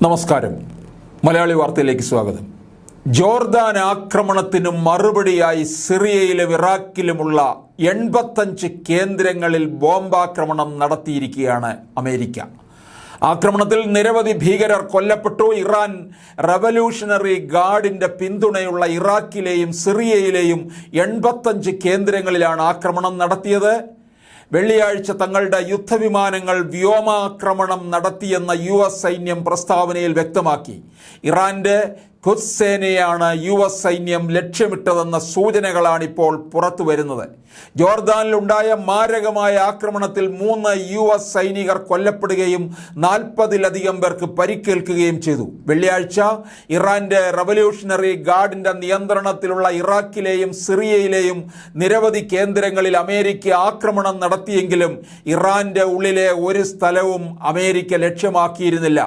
നമസ്കാരം. മലയാളി വാർത്തയിലേക്ക് സ്വാഗതം. ജോർദാൻ ആക്രമണത്തിനും മറുപടിയായി സിറിയയിലും ഇറാഖിലുമുള്ള 85 കേന്ദ്രങ്ങളിൽ ബോംബാക്രമണം നടത്തിയിരിക്കുകയാണ് അമേരിക്ക. ആക്രമണത്തിൽ നിരവധി ഭീകരർ കൊല്ലപ്പെട്ടു. ഇറാൻ റവല്യൂഷണറി ഗാർഡിൻ്റെ പിന്തുണയുള്ള ഇറാഖിലെയും സിറിയയിലെയും 85 കേന്ദ്രങ്ങളിലാണ് ആക്രമണം നടത്തിയത്. വെള്ളിയാഴ്ച തങ്ങളുടെ യുദ്ധവിമാനങ്ങൾ വ്യോമാക്രമണം നടത്തിയെന്ന US സൈന്യം പ്രസ്താവനയിൽ വ്യക്തമാക്കി. ഇറാന്റെ ഖുദ്സ് സേനയാണ് US സൈന്യം ലക്ഷ്യമിട്ടതെന്ന സൂചനകളാണിപ്പോൾ പുറത്തു വരുന്നത്. ജോർദാനിലുണ്ടായ മാരകമായ ആക്രമണത്തിൽ 3 US സൈനികർ കൊല്ലപ്പെടുകയും 40-ലധികം പേർക്ക് പരിക്കേൽക്കുകയും ചെയ്തു. വെള്ളിയാഴ്ച ഇറാന്റെ റവല്യൂഷണറി ഗാർഡിന്റെ നിയന്ത്രണത്തിലുള്ള ഇറാഖിലെയും സിറിയയിലെയും നിരവധി കേന്ദ്രങ്ങളിൽ അമേരിക്ക ആക്രമണം നടത്തിയെങ്കിലും ഇറാന്റെ ഉള്ളിലെ ഒരു സ്ഥലവും അമേരിക്ക ലക്ഷ്യമാക്കിയിരുന്നില്ല.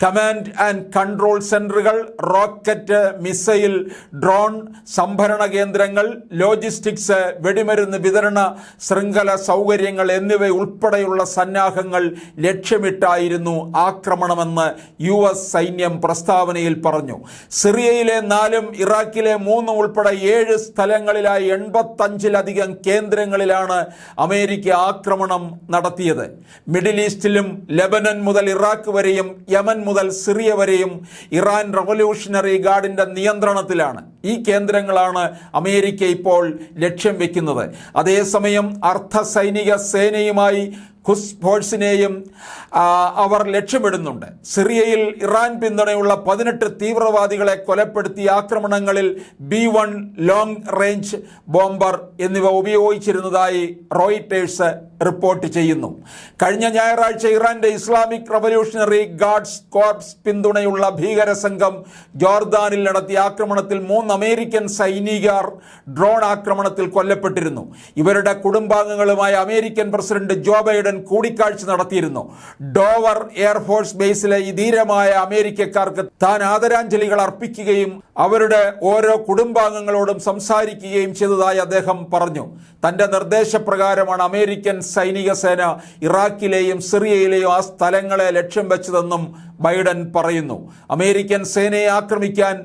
കമാൻഡ് ആൻഡ് കൺട്രോൾ സെന്ററുകൾ, റോക്കറ്റ്, മിസൈൽ, ഡ്രോൺ സംഭരണ കേന്ദ്രങ്ങൾ, ലോജിസ്റ്റിക്സ്, വെടിമരുന്ന് വിതരണ ശൃംഖല സൗകര്യങ്ങൾ എന്നിവ ഉൾപ്പെടെയുള്ള സന്നാഹങ്ങൾ ലക്ഷ്യമിട്ടായിരുന്നു ആക്രമണമെന്ന് US സൈന്യം പ്രസ്താവനയിൽ പറഞ്ഞു. സിറിയയിലെ 4ഉം ഇറാഖിലെ 3 ഉൾപ്പെടെ 7 സ്ഥലങ്ങളിലായി 85-ലധികം കേന്ദ്രങ്ങളിലാണ് അമേരിക്ക ആക്രമണം നടത്തിയത്. മിഡിൽ ഈസ്റ്റിലും ലെബനൻ മുതൽ ഇറാഖ് വരെയും യമൻ മുതൽ സിറിയ വരെയും ഇറാൻ റവല്യൂഷണറി ഗാർഡിന്റെ നിയന്ത്രണത്തിലാണ്. ഈ കേന്ദ്രങ്ങളാണ് അമേരിക്ക ഇപ്പോൾ ലക്ഷ്യം വെക്കുന്നത്. അതേസമയം അർദ്ധ സൈനിക സേനയുമായി ഖുദ്സ് ഫോഴ്സിനെയും അവർ ലക്ഷ്യമിടുന്നുണ്ട്. സിറിയയിൽ ഇറാൻ പിന്തുണയുള്ള 18 തീവ്രവാദികളെ കൊലപ്പെടുത്തിയ ആക്രമണങ്ങളിൽ B-1 ലോങ് റേഞ്ച് ബോംബർ എന്നിവ ഉപയോഗിച്ചിരുന്നതായി റോയിട്ടേഴ്സ് റിപ്പോർട്ട് ചെയ്യുന്നു. കഴിഞ്ഞ ഞായറാഴ്ച ഇറാന്റെ ഇസ്ലാമിക് റവല്യൂഷണറി ഗാർഡ്സ് കോർപ്സ് പിന്തുണയുള്ള ഭീകര സംഘം ജോർദാനിൽ നടത്തിയ ആക്രമണത്തിൽ 3 അമേരിക്കൻ സൈനികർ ഡ്രോൺ ആക്രമണത്തിൽ കൊല്ലപ്പെട്ടിരുന്നു. ഇവരുടെ കുടുംബാംഗങ്ങളുമായി അമേരിക്കൻ പ്രസിഡന്റ് ജോ ബൈഡൻ കൂടിക്കാഴ്ച നടത്തിയിരുന്നു. ഡോവർ എയർഫോഴ്സ് ബേസിലെ ഈ ധീരമായ അമേരിക്കക്കാർക്ക് താൻ ആദരാഞ്ജലികൾ അർപ്പിക്കുകയും അവരുടെ ഓരോ കുടുംബാംഗങ്ങളോടും സംസാരിക്കുകയും ചെയ്തതായി അദ്ദേഹം പറഞ്ഞു. തന്റെ നിർദ്ദേശപ്രകാരമാണ് അമേരിക്കൻ സൈനിക സേന ഇറാഖിലെയും സിറിയയിലെയും ആ സ്ഥലങ്ങളെ ലക്ഷ്യം വെച്ചതെന്നും ബൈഡൻ പറയുന്നു. അമേരിക്കൻ സേനയെ ആക്രമിക്കാൻ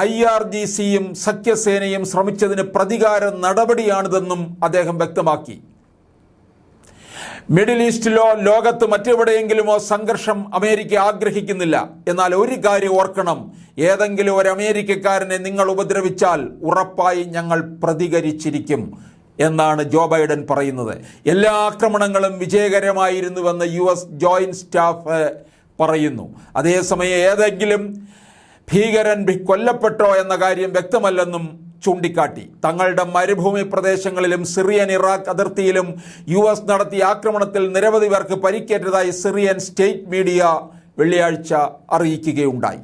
IRGCയും സഖ്യസേനയും ശ്രമിച്ചതിന് പ്രതികാര നടപടിയാണിതെന്നും അദ്ദേഹം വ്യക്തമാക്കി. മിഡിൽ ഈസ്റ്റിലോ ലോകത്ത് മറ്റെവിടെയെങ്കിലുമോ സംഘർഷം അമേരിക്ക ആഗ്രഹിക്കുന്നില്ല. എന്നാൽ ഒരു കാര്യം ഓർക്കണം, ഏതെങ്കിലും ഒരു അമേരിക്കക്കാരനെ നിങ്ങൾ ഉപദ്രവിച്ചാൽ ഉറപ്പായി ഞങ്ങൾ പ്രതികരിച്ചിരിക്കും എന്നാണ് ജോ ബൈഡൻ പറയുന്നത്. എല്ലാ ആക്രമണങ്ങളും വിജയകരമായിരുന്നുവെന്ന് US ജോയിന്റ് സ്റ്റാഫ് പറയുന്നു. അതേസമയം ഏതെങ്കിലും ഭീകരൻ കൊല്ലപ്പെട്ടോ എന്ന കാര്യം വ്യക്തമല്ലെന്നും ചൂണ്ടിക്കാട്ടി. തങ്ങളുടെ മരുഭൂമി പ്രദേശങ്ങളിലും സിറിയൻ ഇറാഖ് അതിർത്തിയിലും US നടത്തിയ ആക്രമണത്തിൽ നിരവധി പേർക്ക് പരിക്കേറ്റതായി സിറിയൻ സ്റ്റേറ്റ് മീഡിയ വെള്ളിയാഴ്ച അറിയിക്കുകയുണ്ടായി.